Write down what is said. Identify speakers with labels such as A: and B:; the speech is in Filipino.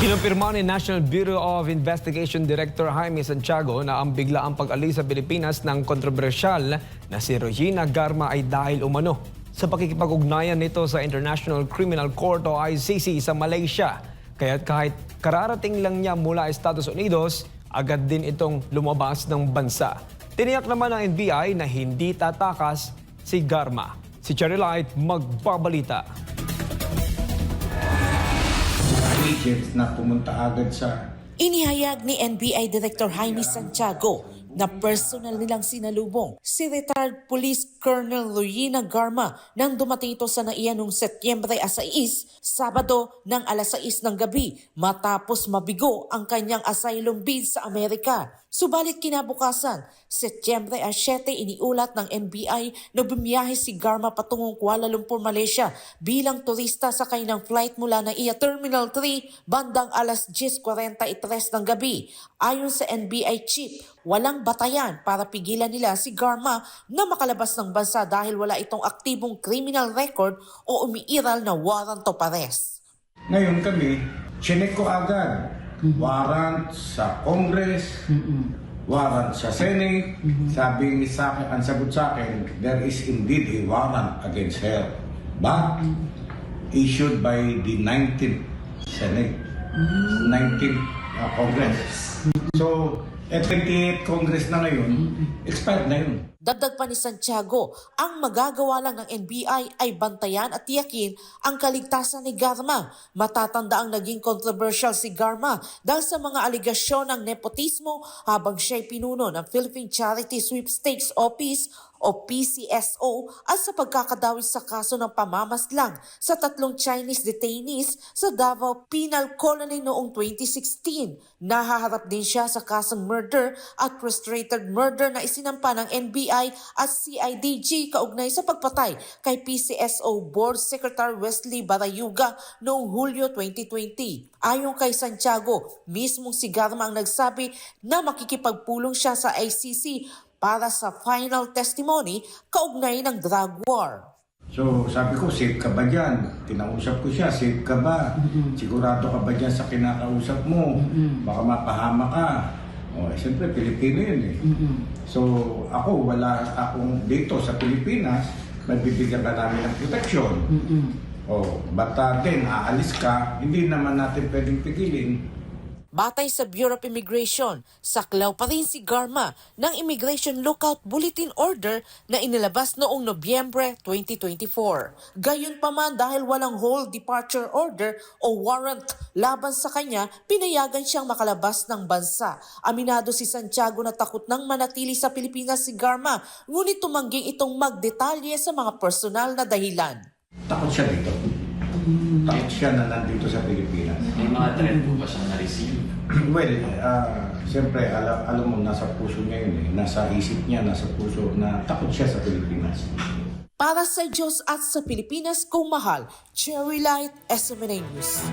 A: Kinumpirma ni National Bureau of Investigation Director Jaime Santiago na ang biglaang pag-alis sa Pilipinas ng kontrobersyal na si Regina Garma ay dahil umano sa pakikipag-ugnayan nito sa International Criminal Court o ICC sa Malaysia. Kaya't kahit kararating lang niya mula Estados Unidos, agad din itong lumabas ng bansa. Tiniyak naman ng NBI na hindi tatakas si Garma. Si Cherry Light magbabalita.
B: Agents na pumunta agad sa...
C: Inihayag ni NBI Director Jaime Santiago na personal nilang sinalubong si retired Police Colonel Regina Garma nang dumating ito sa NAIA noong Setyembre 6, Sabado ng alas 6 ng gabi matapos mabigo ang kanyang asylum bid sa Amerika. Subalit kinabukasan, Setyembre 7 iniulat ng NBI na bumiyahe si Garma patungong Kuala Lumpur, Malaysia bilang turista sa kanyang flight mula NAIA Terminal 3 bandang alas 10:43 ng gabi. Ayon sa NBI chief, walang batayan para pigilan nila si Garma na makalabas ng bansa dahil wala itong aktibong criminal record o umiiral na warrant of arrest.
B: Ngayon kami, chinek ko agad. Warrant sa Congress, warrant sa Senate. Sabi sa akin, ang sagot sa akin, there is indeed a warrant against her. But issued by the 19th Senate, 19th Congress. So, 28th Congress na ngayon, expired na yun.
C: Dagdag pa ni Santiago, ang magagawa lang ng NBI ay bantayan at tiyakin ang kaligtasan ni Garma. Matatanda ang naging controversial si Garma dahil sa mga aligasyon ng nepotismo habang siya'y pinuno ng Philippine Charity Sweepstakes Office o PCSO at sa pagkakadawit sa kaso ng pamamaslang sa 3 Chinese detainees sa Davao Penal Colony noong 2016. Nahaharap din siya sa kasong murder at frustrated murder na isinampa ng NBI at CIDG kaugnay sa pagpatay kay PCSO Board Secretary Wesley Barayuga noong Hulyo 2020. Ayon kay Santiago, mismong si Garma ang nagsabi na makikipagpulong siya sa ICC para sa final testimony kaugnay ng drug war.
B: So, sabi ko, safe ka ba dyan? Kinausap ko siya, safe ka ba? Sigurado ka ba dyan sa kinakausap mo? Baka mapahama ka. O, siyempre, Pilipino yun eh. So, wala akong dito sa Pilipinas, magbibigyan ka namin ng protection. But then, aalis ka, hindi naman natin pwedeng pigilin.
C: Batay sa Bureau of Immigration, saklaw pa rin si Garma ng Immigration Lookout Bulletin Order na inilabas noong Nobyembre 2024. Gayunpaman dahil walang hold departure order o warrant laban sa kanya, pinayagan siyang makalabas ng bansa. Aminado si Santiago na takot nang manatili sa Pilipinas si Garma, ngunit tumangging itong magdetalye sa mga personal na dahilan.
B: Takot siya dito. Takot siya na nandito sa Pilipinas.
D: May mga threat po ba siyang na-receive?
B: Well, siyempre, alam mo, nasa puso niya yun eh. Nasa isip niya, nasa puso, na takot siya sa Pilipinas.
C: Para sa Diyos at sa Pilipinas kung mahal, Cherry Light, SMNA News.